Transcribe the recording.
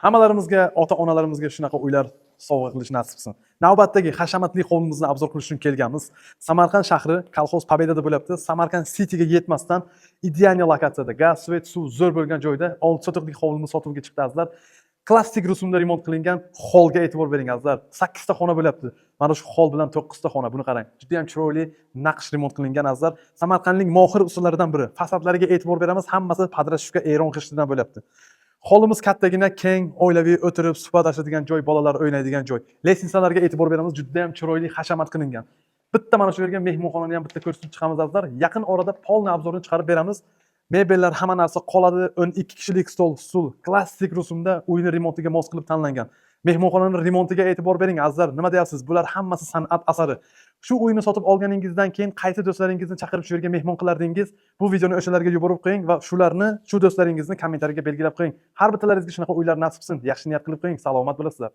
Hammalarimizga, ota-onalarimizga shunaqa uylar sovg'a qilish nasib qilsin. Navbatdagi hashamatli hovlimizni obzor qilish uchun kelganmiz. Samarqand shahri, kolxoz Pobedada bo'lyapti. Samarqand Cityga yetmasdan ideal lokatsiyada, gaz, svet, suv zo'r bo'lgan joyda 6 sotixlik hovlimiz sotuvga chiqdi azizlar. Klassik rusumda remont qilingan holga e'tibor bering azizlar. 8 ta xona bo'lyapti. Mana shu hol bilan 9 ta xona. Buni qarang. Juda ham chiroyli naqsh remont qilingan azizlar. Samarqandning mohir usullaridan biri. Fasadlariga e'tibor beramiz. Hammasi padrashivka Eron g'ishtidan bo'lyapti. Holimiz kattagina, keng, oilaviy o'tirib suhbatlashadigan joy, bolalar o'ynaydigan joy. Lestnitsalarga e'tibor beramiz. Juda ham chiroyli hashamat qilingan. Bitta mana shu yerga mehmonxonani ham bitta ko'rsatib chiqamiz azizlar. Yaqin orada polni obzorini chiqarib beramiz. Mebellar, hamma narsa qoladi. 12 kishilik stol, stul, klassik rusumda uyni remontiga mos qilib tanlangan. Mehmonxonaning remontiga e'tibor bering azizlar. Nima deyapsiz? Bular hammasi san'at asari. Shu uyni sotib olganingizdan keyin qaysi do'stlaringizni chaqirib shu yerga mehmon qilardingiz? Bu videoni o'shalarga yuborib qo'ying va shularni, shu do'stlaringizni kommentariyaga belgilab qo'ying. Har bittalaringizga shunaqa uylar nasib qilsin. Yaxshi niyat qilib qo'ying. Salomat bo'lasizlar.